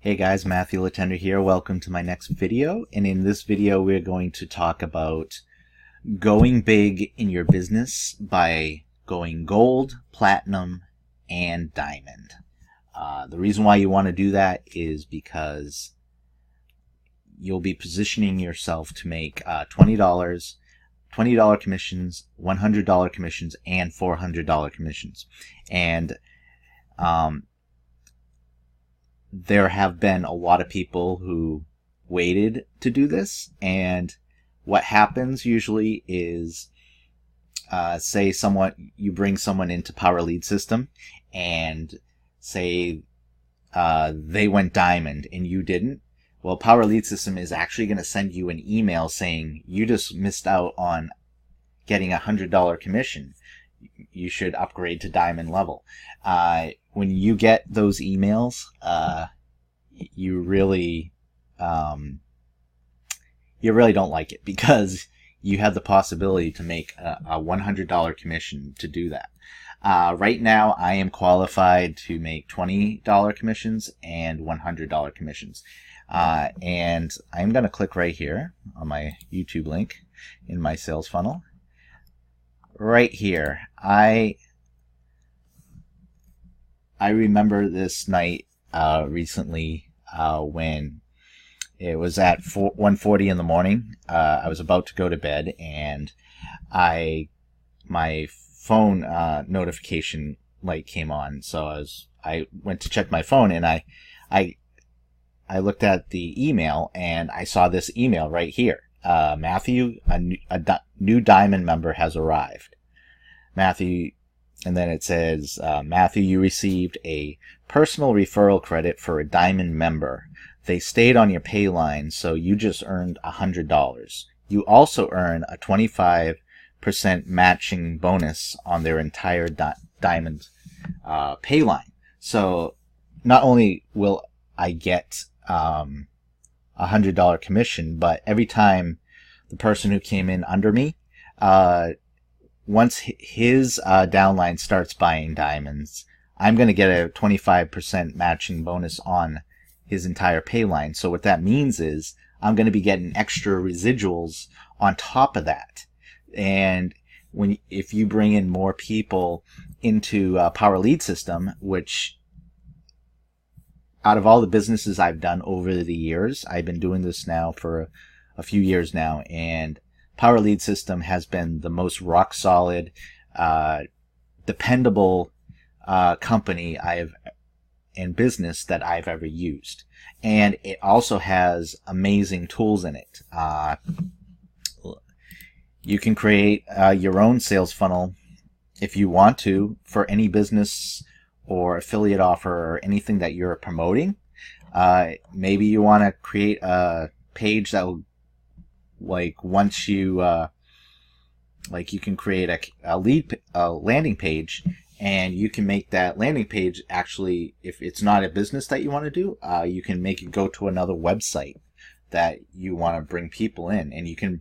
Hey guys, Matthew Letendre here. Welcome to my next video. And in this video, we're going to talk about going big in your business by going gold, platinum, and diamond. The reason why you want to do that is because you'll be positioning yourself to make $20 commissions, $100 commissions, and $400 commissions. And there have been a lot of people who waited to do this, and what happens usually is say you bring someone into Power Lead System and say they went diamond and you didn't. Well, Power Lead System is actually going to send you an email saying you just missed out on getting a $100 commission. You should upgrade to diamond level. When you get those emails, you really don't like it, because you have the possibility to make a $100 commission to do that. Right now, I am qualified to make $20 commissions and $100 commissions. And I'm going to click right here on my YouTube link in my sales funnel. Right here, I remember this night recently when it was at 1:40 in the morning. I was about to go to bed, and my phone notification light came on. So I went to check my phone, and I looked at the email, and I saw this email right here. Matthew, a new diamond member has arrived. Matthew, and then it says, Matthew, you received a personal referral credit for a diamond member. They stayed on your pay line, so you just earned $100. You also earn a 25% matching bonus on their entire diamond pay line. So not only will I get $100 commission, but every time the person who came in under me, once his downline starts buying diamonds, I'm going to get a 25% matching bonus on his entire pay line. So what that means is I'm going to be getting extra residuals on top of that. And if you bring in more people into Power Lead System, which out of all the businesses I've done over the years, I've been doing this now for a few years now, and Power Lead System has been the most rock solid, dependable company and business that I've ever used. And it also has amazing tools in it. You can create your own sales funnel if you want to for any business or affiliate offer or anything that you're promoting. Maybe you want to create a page that will, once you you can create a landing page, and you can make that landing page, actually, if it's not a business that you want to do, you can make it go to another website that you want to bring people in, and you can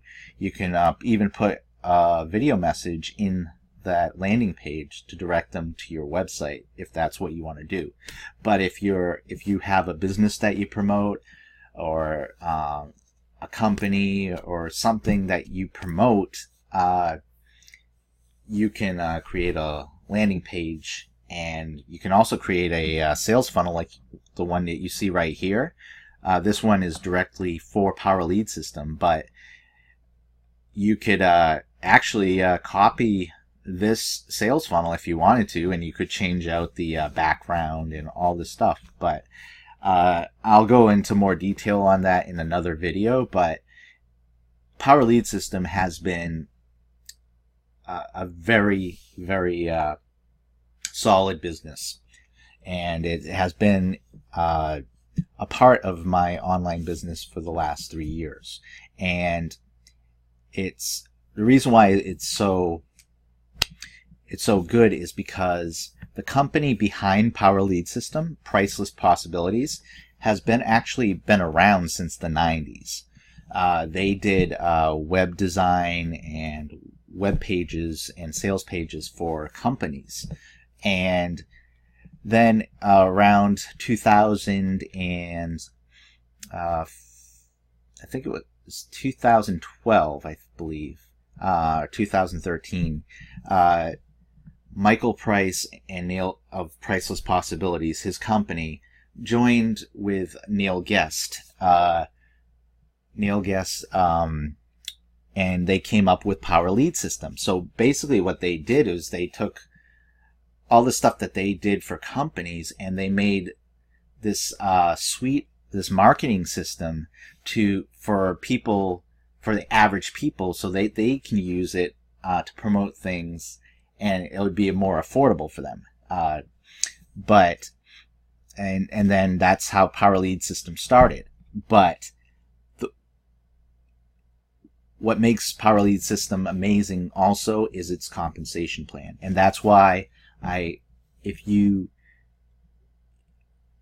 even put a video message in that landing page to direct them to your website if that's what you want to do. But if you have a business that you promote, or a company or something that you promote, you can create a landing page, and you can also create a sales funnel like the one that you see right here. This one is directly for Power Lead System, but you could actually copy this sales funnel if you wanted to, and you could change out the background and all this stuff. But I'll go into more detail on that in another video. But Power Lead System has been a very, very solid business, and it has been a part of my online business for the last 3 years. And it's the reason why it's so good is because the company behind Power Lead System, Priceless Possibilities, has been around since the 90s. They did web design and web pages and sales pages for companies. And Then around 2000 and I think it was 2012, I believe, 2013. Michael Price and Neil of Priceless Possibilities, his company, joined with Neil Guest. And they came up with Power Lead System. So basically what they did is they took all the stuff that they did for companies and they made this this marketing system for people, for the average people, so they can use it to promote things, and it would be more affordable for them. And then that's how Power Lead System started. But what makes Power Lead System amazing also is its compensation plan. And that's why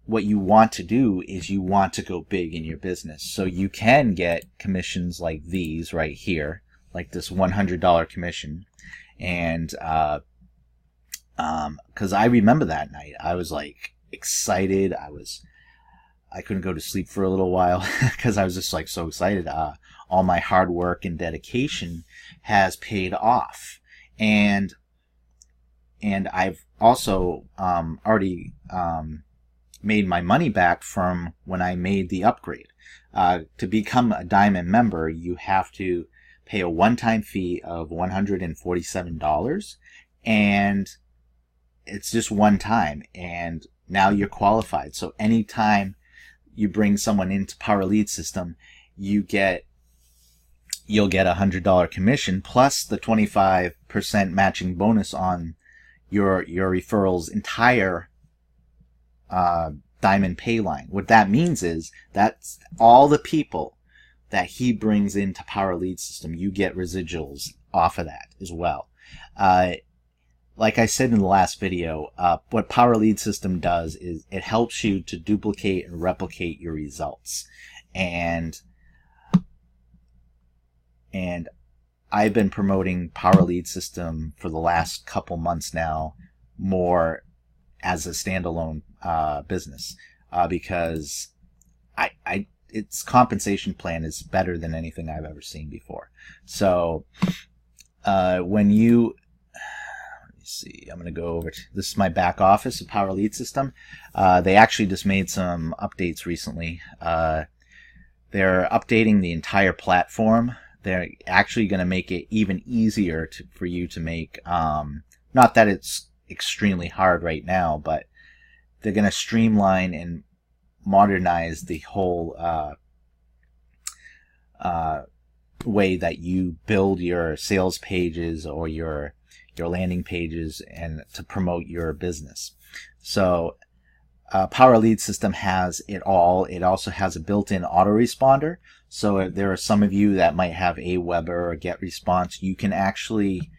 what you want to do is you want to go big in your business. So you can get commissions like these right here, like this $100 commission. And, cause I remember that night, I was like excited. I couldn't go to sleep for a little while because I was just like so excited. All my hard work and dedication has paid off. And I've also already made my money back from when I made the upgrade. To become a Diamond member, you have to pay a one-time fee of $147, and it's just one time, and now you're qualified. So anytime you bring someone into Power Lead System, you'll get a $100 commission plus the 25% matching bonus on your referral's entire Diamond pay line. What that means is that's all the people that he brings into Power Lead System. You get residuals off of that as well. Like I said in the last video, what Power Lead System does is it helps you to duplicate and replicate your results. And I've been promoting Power Lead System for the last couple months now, more as a standalone business, because its compensation plan is better than anything I've ever seen before. So when you let me see, I'm going to go over to this is my back office of Power Lead System. They actually just made some updates recently. They're updating the entire platform. They're actually going to make it even easier for you to make. Not that it's extremely hard right now, but they're going to streamline and modernize the whole way that you build your sales pages or your landing pages and to promote your business. So Power Lead System has it all. It also has a built-in autoresponder. So if there are some of you that might have Aweber or GetResponse, you can actually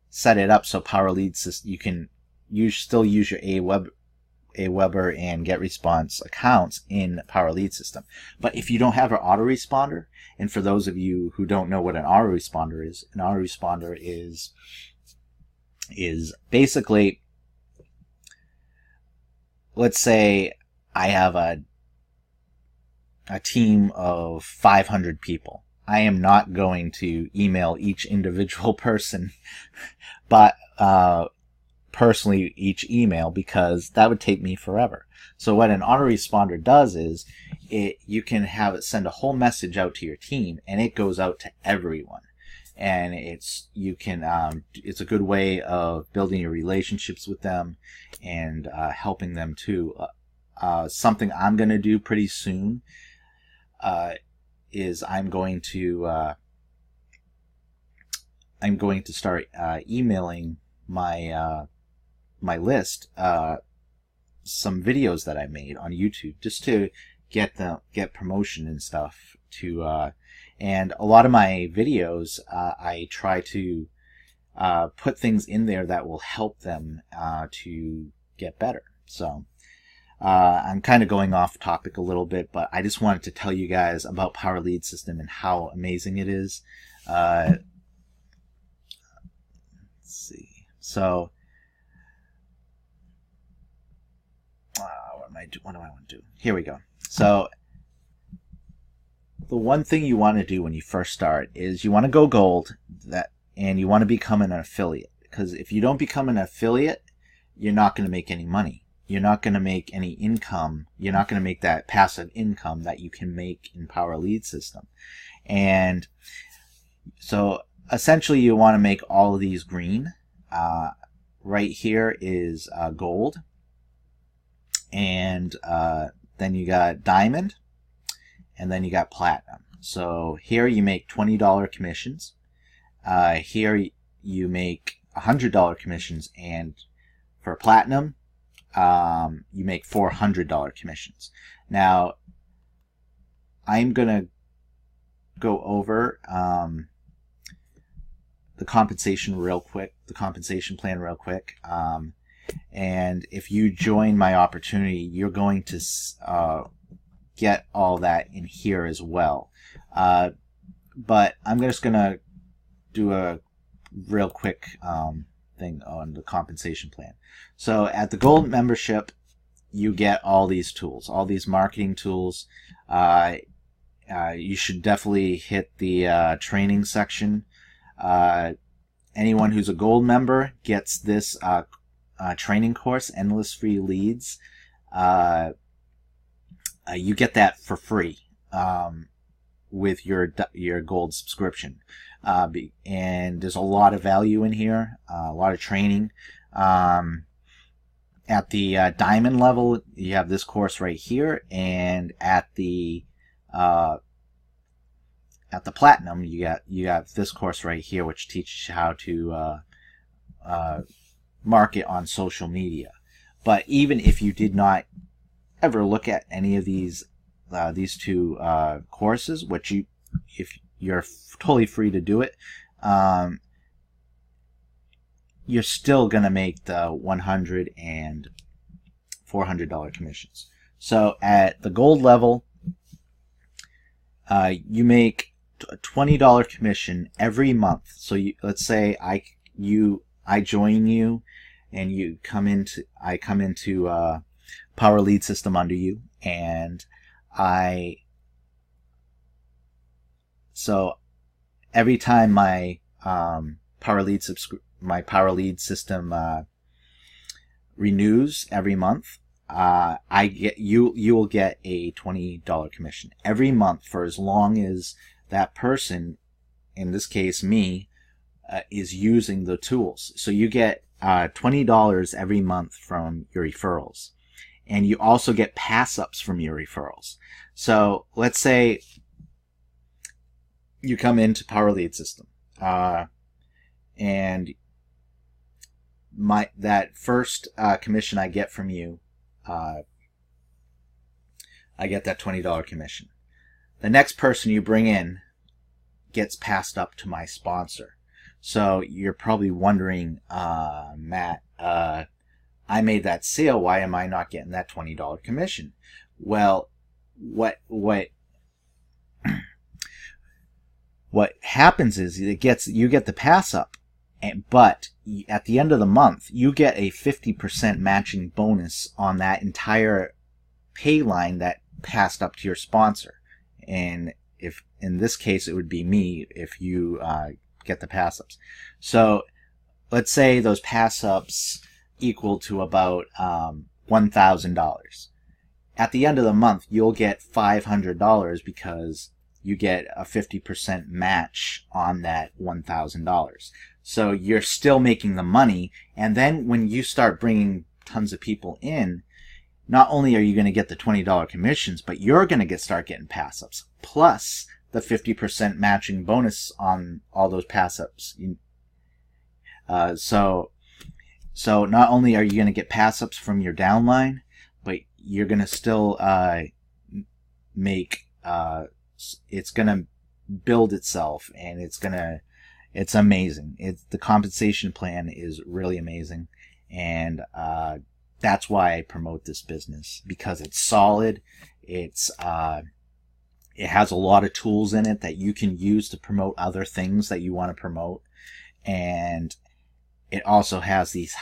set it up so Power Lead System, you can still use your Aweber and GetResponse accounts in Power Lead System. But if you don't have an autoresponder, and for those of you who don't know what an autoresponder is basically, let's say I have a team of 500 people. I am not going to email each individual person, but personally each email, because that would take me forever. So what an autoresponder does is you can have it send a whole message out to your team, and it goes out to everyone. And it's a good way of building your relationships with them and helping them too. Something I'm going to do pretty soon is I'm going to start emailing my my list some videos that I made on YouTube just to get promotion and stuff to and a lot of my videos I try to put things in there that will help them to get better. So I'm kind of going off topic a little bit, but I just wanted to tell you guys about Power Lead System and how amazing it is. Let's let's see. So, what do I want to do? Here we go. So, the one thing you want to do when you first start is you want to go gold, and you want to become an affiliate. Because if you don't become an affiliate, you're not going to make any money. You're not going to make any income. You're not going to make that passive income that you can make in Power Lead System. And so essentially you want to make all of these green. Right here is gold. And then you got diamond. And then you got platinum. So here you make $20 commissions. Here you make $100 commissions. And for platinum, you make $400 commissions. Now, I'm going to go over the compensation plan real quick. And if you join my opportunity, you're going to get all that in here as well. But I'm just going to do a real quick thing on the compensation plan. So at the gold membership, you get all these tools, all these marketing tools. You should definitely hit the training section. Anyone who's a gold member gets this training course, Endless Free Leads. You get that for free with your gold subscription. And there's a lot of value in here, a lot of training. At the diamond level, you have this course right here, and at the platinum, you have this course right here, which teaches you how to market on social media. But even if you did not ever look at any of these two courses, which if you're totally free to do it, you're still going to make the $100 and $400 commissions. So at the gold level, you make a $20 commission every month. So let's say I join you, and I come into Power Lead System under you, and so every time my Power Lead System renews every month, you will get a $20 commission every month for as long as that person, in this case me, is using the tools. So you get $20 every month from your referrals, and you also get pass-ups from your referrals. So let's say you come into Power Lead System, and that first commission I get from you, I get that $20 commission. The next person you bring in gets passed up to my sponsor. So you're probably wondering, Matt, I made that sale. Why am I not getting that $20 commission? Well, what happens is you get the pass up, but at the end of the month you get a 50% matching bonus on that entire pay line that passed up to your sponsor. And if in this case it would be me if you get the pass ups. So let's say those pass ups equal to about $1,000. At the end of the month you'll get $500 because you get a 50% match on that $1,000. So you're still making the money, and then when you start bringing tons of people in, not only are you going to get the $20 commissions, but you're going to start getting pass-ups, plus the 50% matching bonus on all those pass-ups. So not only are you going to get pass-ups from your downline, but you're going to still make... it's going to build itself, and it's amazing. The compensation plan is really amazing, and that's why I promote this business, because it's solid. It has a lot of tools in it that you can use to promote other things that you want to promote, and it also has these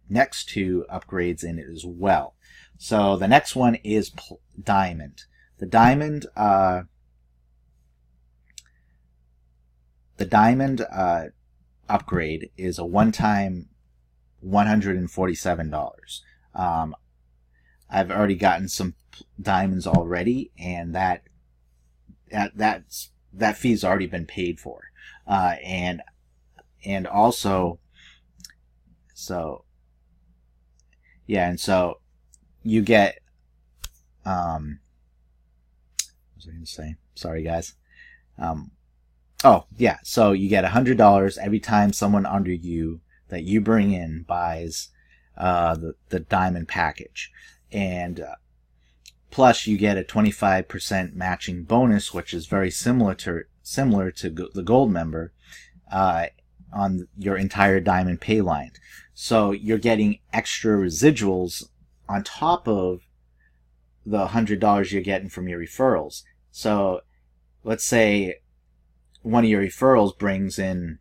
next two upgrades in it as well. So the next one is Diamond. The Diamond upgrade is a one-time $147. I've already gotten some diamonds already, and that fee's already been paid for, and also, so yeah, and so you get what was I going to say? Sorry, guys. Oh yeah, so you get $100 every time someone under you that you bring in buys the diamond package, and plus you get a 25% matching bonus, which is very similar to the gold member on your entire diamond pay line. So you're getting extra residuals on top of the $100 you're getting from your referrals. So let's say one of your referrals brings in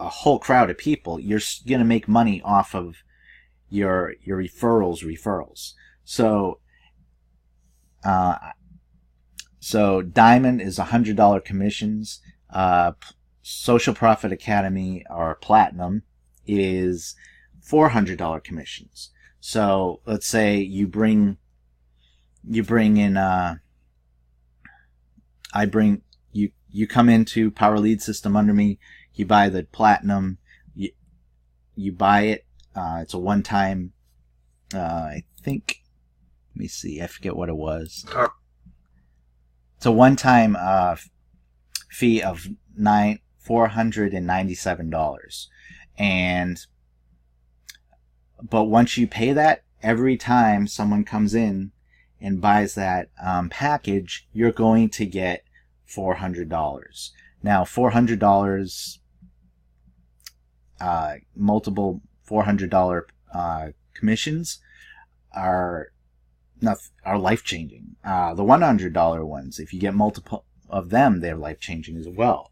a whole crowd of people, you're going to make money off of your referrals. So Diamond is $100 commissions. Social Profit Academy or Platinum is $400 commissions. So let's say you bring in you come into Power Lead System under me, you buy the Platinum, you buy it, it's a one-time, I think, let me see, I forget what it was. It's a one-time fee of $497. But once you pay that, every time someone comes in and buys that package, you're going to get $400. Now, $400, multiple $400 commissions are life-changing. The $100 ones, if you get multiple of them, they're life-changing as well.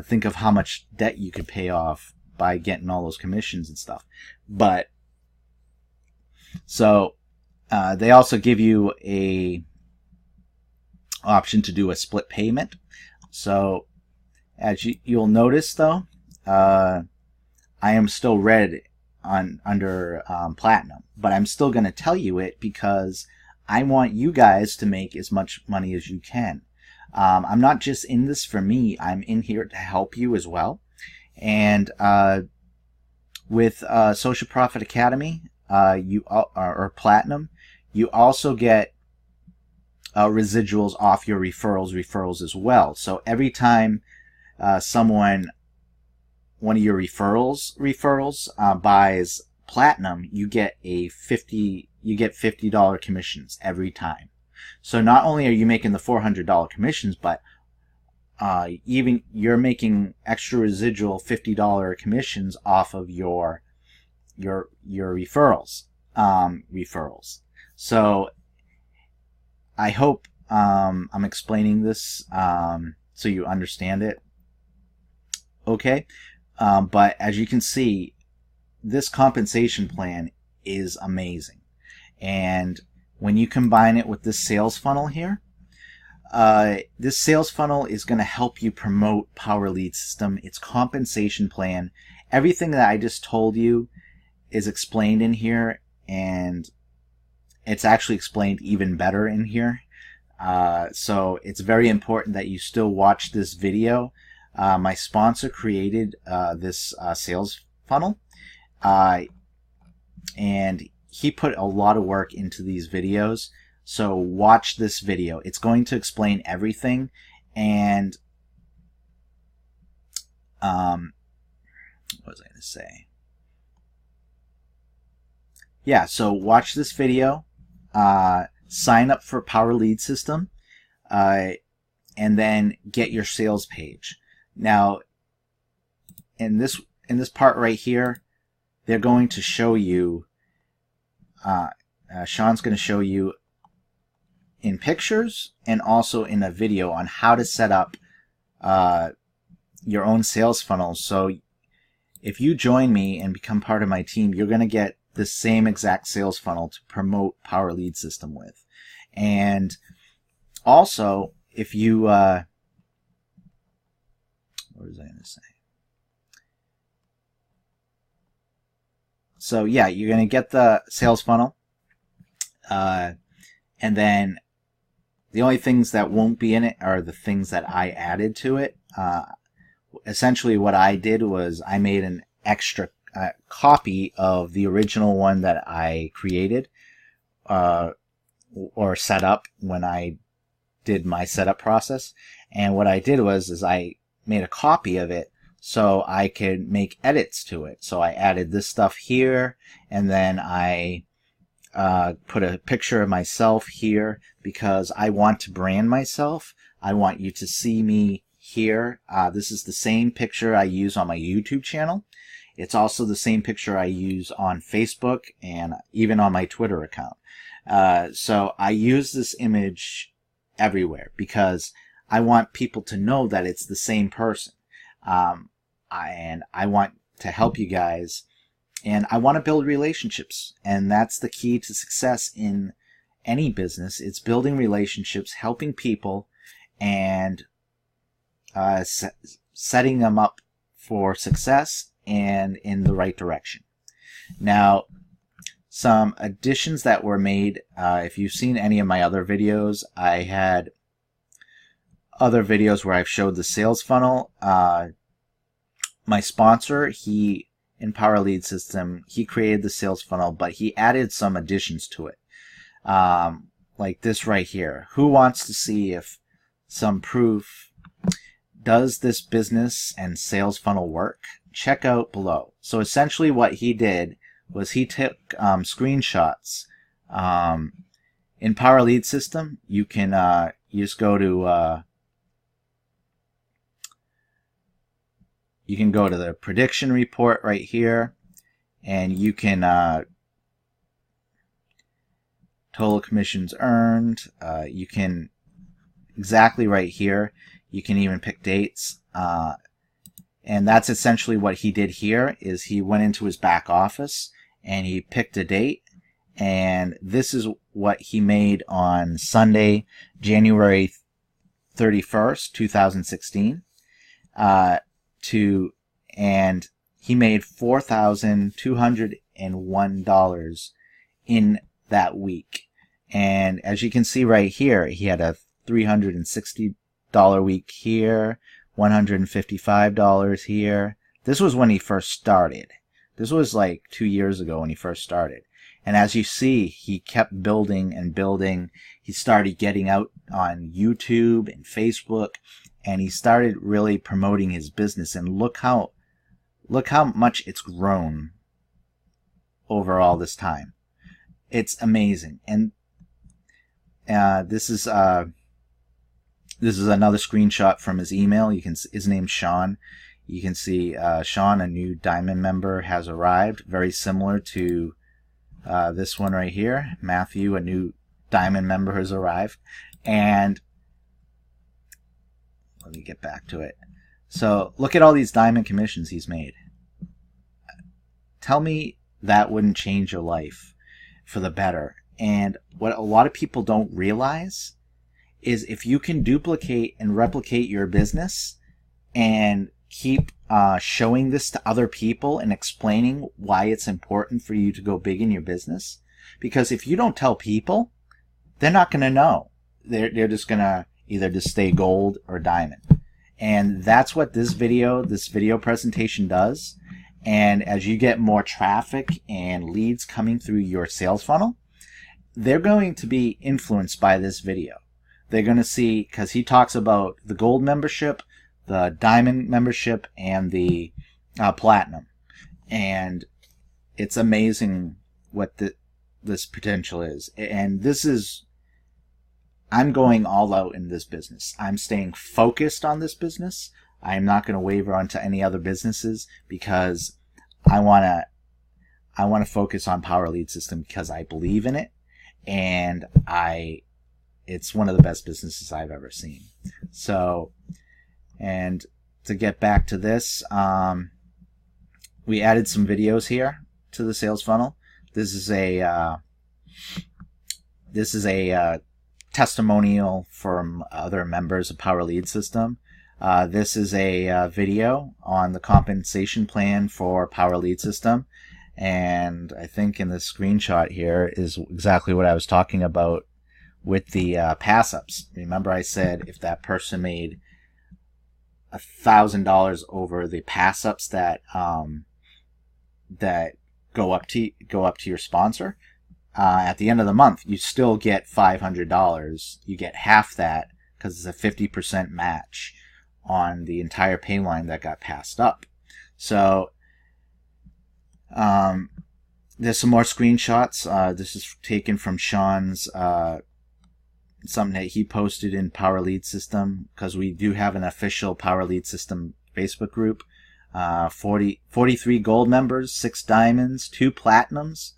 Think of how much debt you could pay off by getting all those commissions and stuff. But so they also give you a option to do a split payment. So as you'll notice, though, I am still red under Platinum, but I'm still going to tell you it because I want you guys to make as much money as you can. I'm not just in this for me. I'm in here to help you as well. And with Social Profit Academy, or Platinum, you also get residuals off your referrals as well. So every time one of your referrals buys Platinum, you get $50 commissions every time. So not only are you making the $400 commissions, but even you're making extra residual $50 commissions off of your referrals. So I hope I'm explaining this so you understand it. Okay, but as you can see, this compensation plan is amazing, and when you combine it with this sales funnel here, this sales funnel is going to help you promote Power Lead System, its compensation plan. Everything that I just told you is explained in here, and it's actually explained even better in here. So it's very important that you still watch this video. My sponsor created this sales funnel, and he put a lot of work into these videos. So watch this video. It's going to explain everything. And what was I going to say? Yeah, so watch this video. Sign up for Power Lead System, and then get your sales page. Now, in this part right here, they're going to show you. Sean's going to show you in pictures and also in a video on how to set up your own sales funnel. So if you join me and become part of my team, you're going to get the same exact sales funnel to promote Power Lead System with. And also, if you, what was I going to say? So yeah, you're going to get the sales funnel. And then the only things that won't be in it are the things that I added to it. Essentially what I did was I made an extra copy of the original one that I created or set up when I did my setup process. And what I did was I made a copy of it so I could make edits to it. So I added this stuff here, and then I put a picture of myself here because I want to brand myself. I want you to see me here. This is the same picture I use on my YouTube channel. It's also the same picture I use on Facebook and even on my Twitter account. So I use this image everywhere because I want people to know that it's the same person. And I want to help you guys, and I want to build relationships. And that's the key to success in any business. It's building relationships, helping people, and setting them up for success and in the right direction. Now, some additions that were made, if you've seen any of my other videos, I had other videos where I've showed the sales funnel. My sponsor, in Power Lead System, he created the sales funnel, but he added some additions to it. Like this right here. Who wants to see if some proof? Does this business and sales funnel work? Check out below. So essentially what he did was he took screenshots. In Power Lead System, you can you just go to you can go to the prediction report right here, and you can total commissions earned. You can exactly right here. You can even pick dates. And that's essentially what he did here, is he went into his back office and he picked a date. And this is what he made on Sunday, January 31st, 2016. And he made $4,201 in that week. And as you can see right here, he had a $360 week here, $155 here. This was when he first started. This was like 2 years ago when he first started. And as you see, he kept building and building. He started getting out on YouTube and Facebook, and he started really promoting his business. And look how much it's grown over all this time. It's amazing. And this is another screenshot from his email. You can see his name's Sean. You can see Sean, a new Diamond member, has arrived. Very similar to this one right here. Matthew, a new Diamond member, has arrived. And let me get back to it. So look at all these Diamond commissions he's made. Tell me that wouldn't change your life for the better. And what a lot of people don't realize is if you can duplicate and replicate your business and keep showing this to other people and explaining why it's important for you to go big in your business. Because if you don't tell people, they're not going to know. They're just going to either just stay gold or diamond. And that's what this video presentation does. And as you get more traffic and leads coming through your sales funnel, they're going to be influenced by this video. They're going to see, because he talks about the gold membership, the diamond membership, and the platinum. And it's amazing what this potential is. And this is, I'm going all out in this business. I'm staying focused on this business. I'm not going to waver onto any other businesses because I want to focus on Power Lead System because I believe in it, and it's one of the best businesses I've ever seen. So to get back to this, we added some videos here to the sales funnel. This is a testimonial from other members of Power Lead System. This is a video on the compensation plan for Power Lead System, and I think in the screenshot here is exactly what I was talking about with the pass-ups. Remember I said if that person made $1,000 over the pass-ups that that go up to your sponsor, at the end of the month you still get $500. You get half that because it's a 50% match on the entire pay line that got passed up. So there's some more screenshots. This is taken from Sean's something that he posted in Power Lead System, because we do have an official Power Lead System Facebook group. 43 gold members, 6 diamonds, 2 platinums,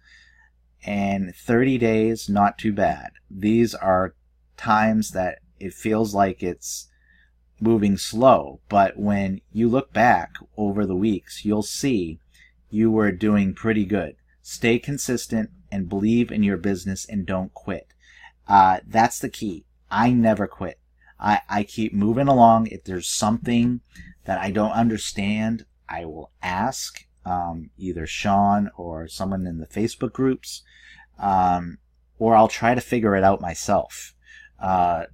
and 30 days, not too bad. These are times that it feels like it's moving slow, but when you look back over the weeks, you'll see you were doing pretty good. Stay consistent and believe in your business and don't quit. That's the key. I never quit. I keep moving along. If there's something that I don't understand, I will ask either Sean or someone in the Facebook groups, or I'll try to figure it out myself. I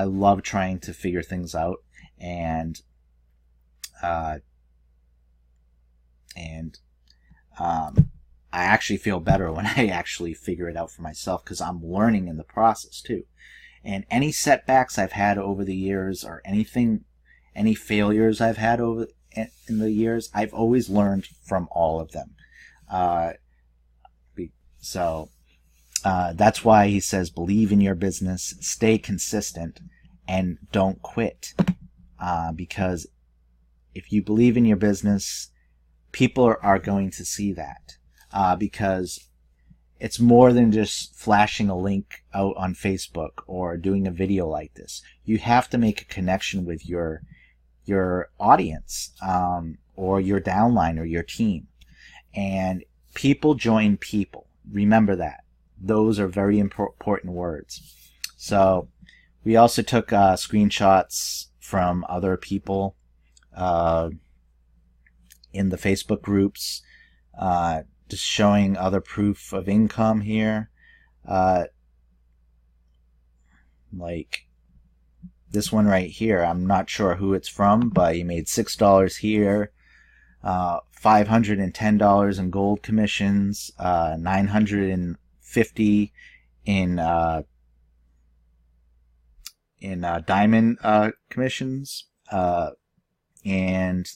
love trying to figure things out, and I actually feel better when I actually figure it out for myself, because I'm learning in the process too. And any setbacks I've had over the years, or any failures I've had over in the years, I've always learned from all of them. So that's why he says believe in your business, stay consistent, and don't quit. Because if you believe in your business, people are going to see that. Because it's more than just flashing a link out on Facebook or doing a video like this. You have to make a connection with your audience, or your downline or your team. And people join people. Remember that. Those are very important words. So we also took screenshots from other people in the Facebook groups, just showing other proof of income here. Like this one right here, I'm not sure who it's from, but he made $6 here, $510 in gold commissions, $950 in diamond commissions, and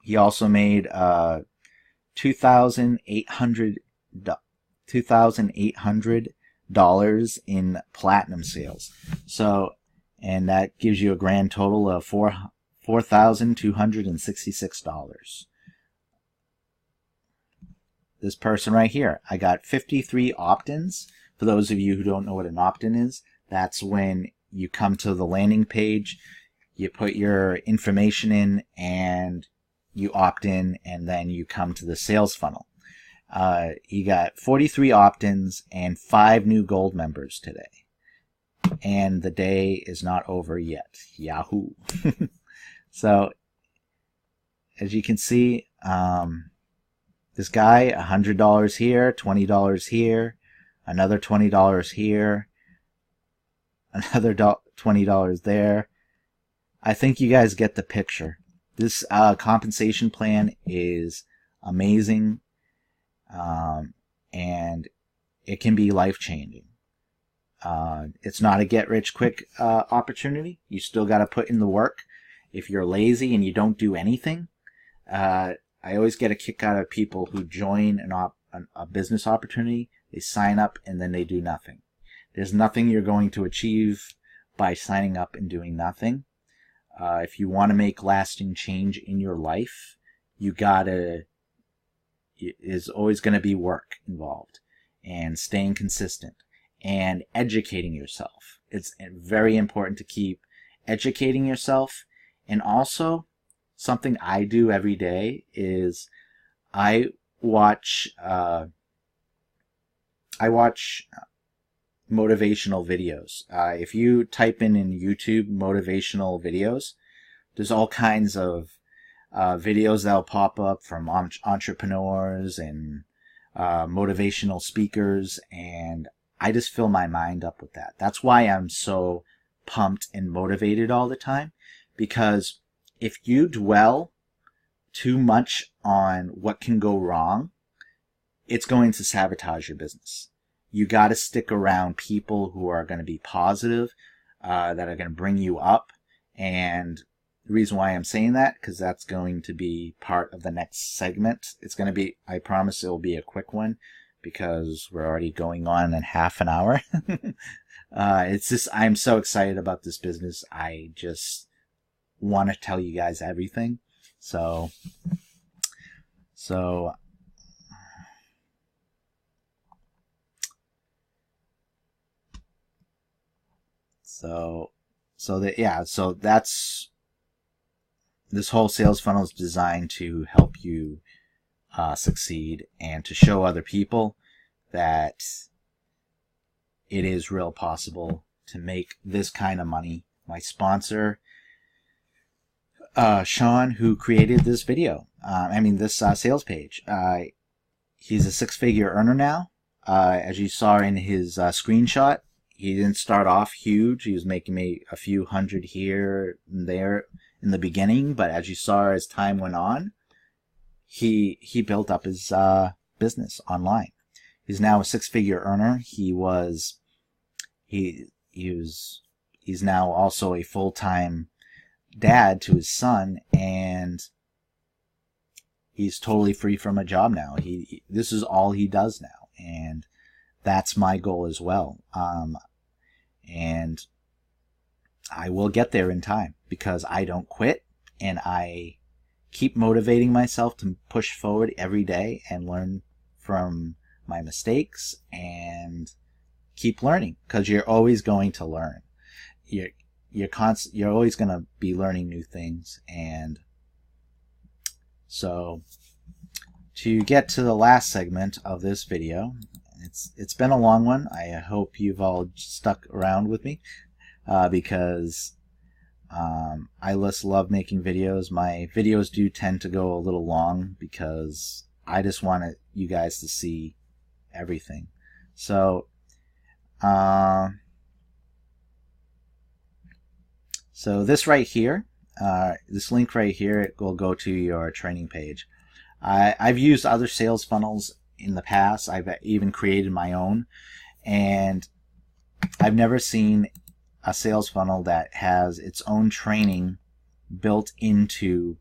he also made $2,800 in platinum sales. So, and that gives you a grand total of $4,266. This person right here, I got 53 opt-ins. For those of you who don't know what an opt-in is, that's when you come to the landing page, you put your information in, and you opt in, and then you come to the sales funnel. You got 43 opt-ins and 5 new gold members today. And the day is not over yet. Yahoo! So, as you can see, this guy, $100 here, $20 here, another $20 here, another $20 there. I think you guys get the picture. This compensation plan is amazing, and it can be life-changing. It's not a get-rich-quick opportunity. You still got to put in the work. If you're lazy and you don't do anything, I always get a kick out of people who join a business opportunity. They sign up and then they do nothing. There's nothing you're going to achieve by signing up and doing nothing. If you want to make lasting change in your life, is always going to be work involved, and staying consistent and educating yourself. It's very important to keep educating yourself And also, something I do every day is I watch motivational videos. If you type in YouTube motivational videos, there's all kinds of videos that'll pop up from entrepreneurs and motivational speakers, and I just fill my mind up with that. That's why I'm so pumped and motivated all the time, because if you dwell too much on what can go wrong, it's going to sabotage your business. You got to stick around people who are going to be positive, that are going to bring you up. And the reason why I'm saying that, because that's going to be part of the next segment. It's going to be, I promise it will be a quick one, because we're already going on in half an hour. It's just, I'm so excited about this business. I just want to tell you guys everything. So that's, this whole sales funnel is designed to help you succeed and to show other people that it is real possible to make this kind of money. My sponsor, Sean, who created this video, this sales page, he's a six-figure earner now. As you saw in his screenshot, he didn't start off huge. He was making me a few hundred here and there in the beginning, but as you saw as time went on, he built up his business online. He's now a six-figure earner. He's now also a full-time dad to his son, and he's totally free from a job now. This is all he does now, and that's my goal as well. And I will get there in time, because I don't quit, and I keep motivating myself to push forward every day and learn from my mistakes and keep learning, because you're always going to learn. You're always going to be learning new things. And so to get to the last segment of this video, it's been a long one. I hope you've all stuck around with me, because I just love making videos. My videos do tend to go a little long, because I just want you guys to see everything. So this right here, this link right here, it will go to your training page. I've used other sales funnels in the past. I've even created my own, and I've never seen a sales funnel that has its own training built into.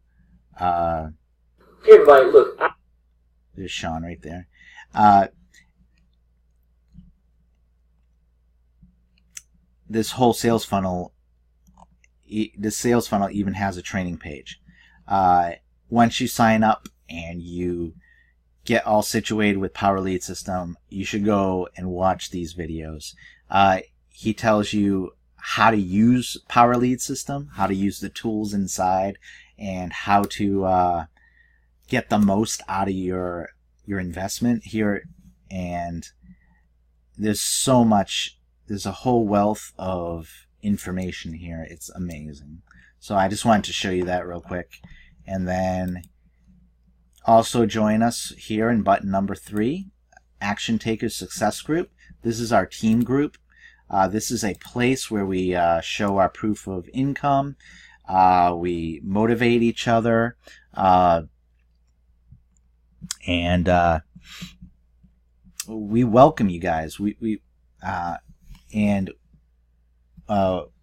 Everybody, look. There's Sean right there. This whole sales funnel. This sales funnel even has a training page. Once you sign up and you get all situated with Power Lead System, you should go and watch these videos. He tells you how to use Power Lead System, how to use the tools inside, and how to get the most out of your investment here. And there's so much. There's a whole wealth of information here. It's amazing. So I just wanted to show you that real quick. And then also join us here in button number 3, Action Takers Success Group. This is our team group. This is a place where we show our proof of income. We motivate each other. And we welcome you guys.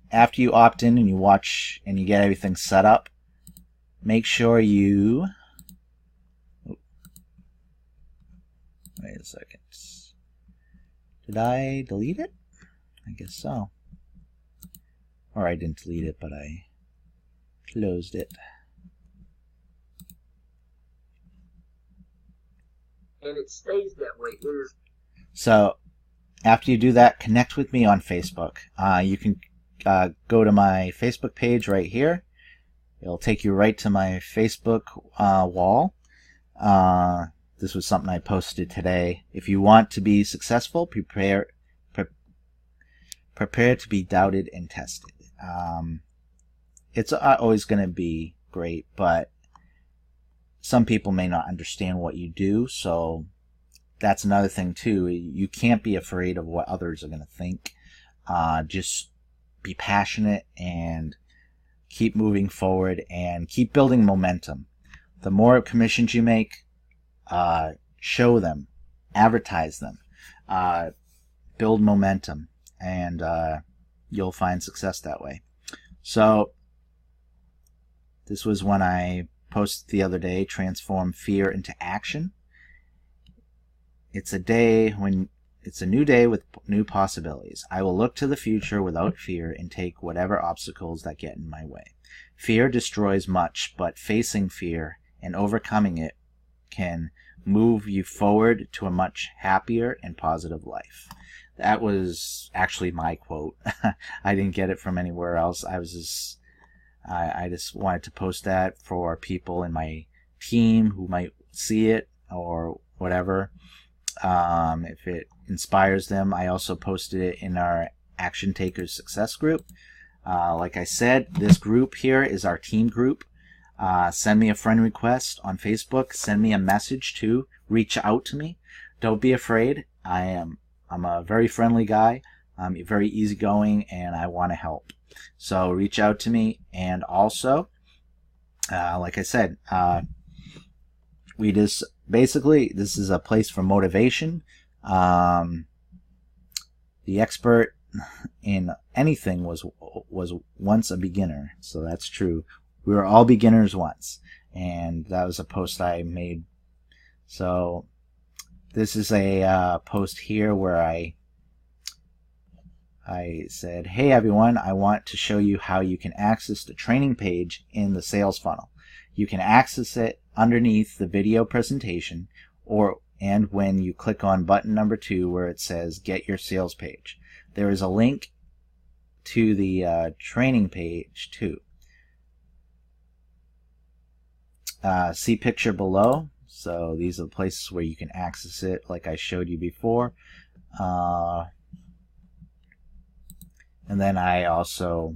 After you opt in and you watch and you get everything set up, make sure you... Wait a second. Did I delete it? I guess so. Or I didn't delete it, but I closed it. And it stays that way. So, after you do that, connect with me on Facebook. You can go to my Facebook page right here, It'll take you right to my Facebook wall. This was something I posted today. If you want to be successful, prepare to be doubted and tested. It's always going to be great, but some people may not understand what you do, so that's another thing too. You can't be afraid of what others are going to think. Just be passionate and keep moving forward and keep building momentum. The more commissions you make, show them, advertise them, build momentum, and you'll find success that way. So this was when I posted the other day, transform fear into action. It's a new day with new possibilities. I will look to the future without fear and take whatever obstacles that get in my way. Fear destroys much, but facing fear and overcoming it can move you forward to a much happier and positive life. That was actually my quote. I didn't get it from anywhere else. I just wanted to post that for people in my team who might see it or whatever. If it inspires them. I also posted it in our Action Takers Success group. Like I said, this group here is our team group. Send me a friend request on Facebook. Send me a message too. Reach out to me. Don't be afraid. I'm a very friendly guy. I'm very easygoing, and I want to help. So reach out to me. And also, like I said, we just basically, this is a place for motivation. The expert in anything was once a beginner, so that's true. We were all beginners once, and that was a post I made. So this is a post here where I said, hey everyone, I want to show you how you can access the training page in the sales funnel. You can access it underneath the video presentation, and when you click on button number 2 where it says get your sales page. There is a link to the training page too. See picture below. So these are the places where you can access it like I showed you before. And then I also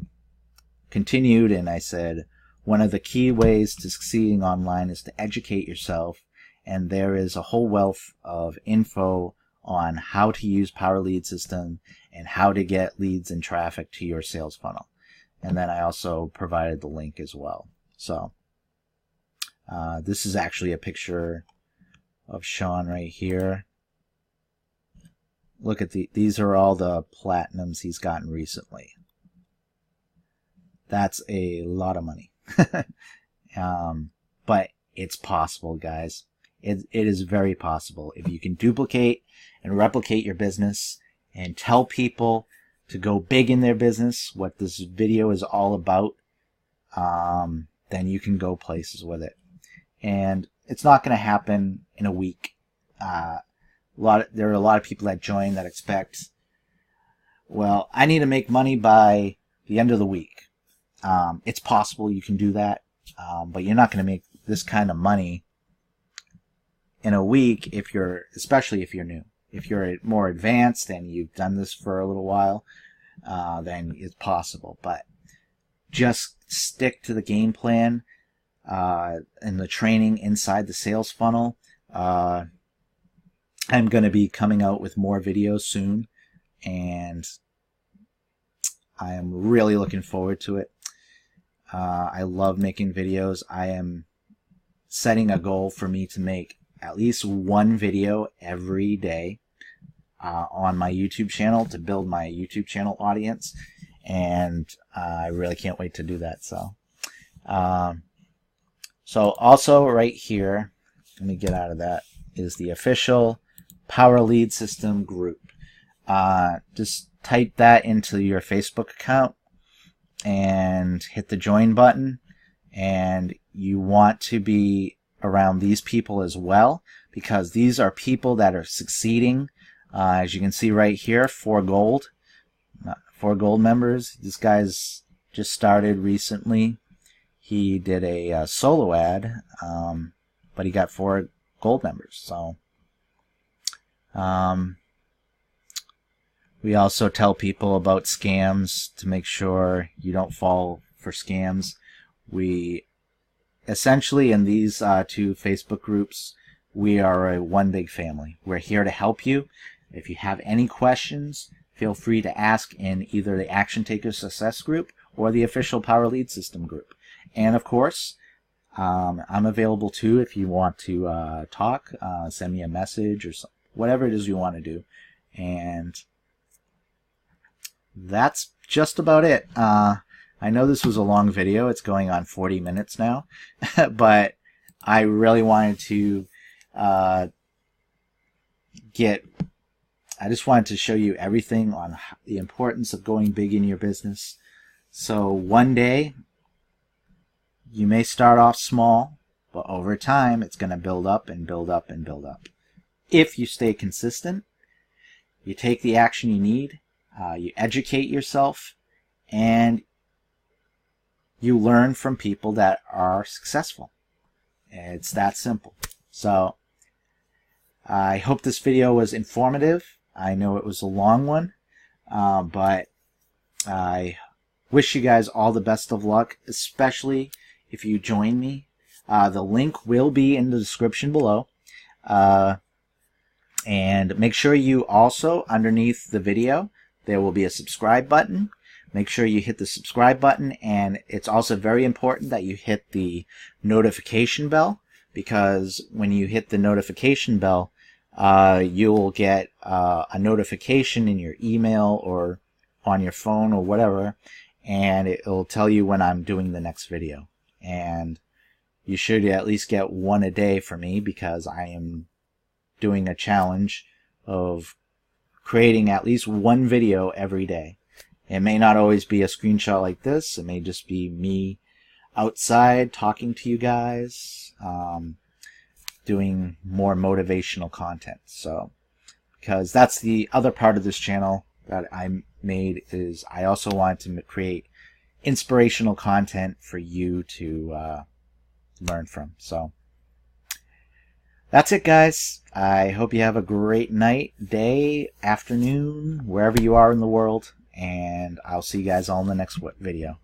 continued and I said, one of the key ways to succeeding online is to educate yourself, and there is a whole wealth of info on how to use Power Lead System and how to get leads and traffic to your sales funnel. And then I also provided the link as well. So this is actually a picture of Sean right here. Look at these are all the platinums he's gotten recently. That's a lot of money. But it's possible, guys. It is very possible. If you can duplicate and replicate your business and tell people to go big in their business, what this video is all about, then you can go places with it. And it's not going to happen in a week. There are a lot of people that join that expect, well, I need to make money by the end of the week. It's possible you can do that, but you're not going to make this kind of money in a week especially if you're new. If you're more advanced and you've done this for a little while, then it's possible. But just stick to the game plan and the training inside the sales funnel. I'm going to be coming out with more videos soon, and I am really looking forward to it. I love making videos. I am setting a goal for me to make at least one video every day on my YouTube channel to build my YouTube channel audience, and I really can't wait to do that. So also right here, let me get out of that, is the official Power Lead System group. Just type that into your Facebook account and hit the join button, and you want to be around these people as well, because these are people that are succeeding. As you can see right here, 4 gold members. This guy's just started recently. he did a solo ad, but he got 4 gold members. So we also tell people about scams to make sure you don't fall for scams. We essentially, in these 2 Facebook groups, we are a one big family. We're here to help you. If you have any questions, feel free to ask in either the Action Taker Success group or the official Power Lead System group. And of course, I'm available too if you want to talk, send me a message or whatever it is you want to do. And that's just about it. I know this was a long video. It's going on 40 minutes now. But I really wanted to I just wanted to show you everything on the importance of going big in your business. So one day, you may start off small, but over time, it's going to build up and build up and build up. If you stay consistent, you take the action you need, you educate yourself, and you learn from people that are successful. It's that simple. So I hope this video was informative. I know it was a long one, but I wish you guys all the best of luck, especially if you join me. The link will be in the description below. And make sure you also, underneath the video, there will be a subscribe button. Make sure you hit the subscribe button, and it's also very important that you hit the notification bell, because when you hit the notification bell, you'll get a notification in your email or on your phone or whatever, and it'll tell you when I'm doing the next video. And you should at least get 1 a day for me, because I am doing a challenge of creating at least 1 video every day. It may not always be a screenshot like this. It may just be me outside talking to you guys, doing more motivational content. So, because that's the other part of this channel that I made, is I also wanted to create inspirational content for you to learn from. So that's it, guys. I hope you have a great night, day, afternoon, wherever you are in the world, and I'll see you guys all in the next video.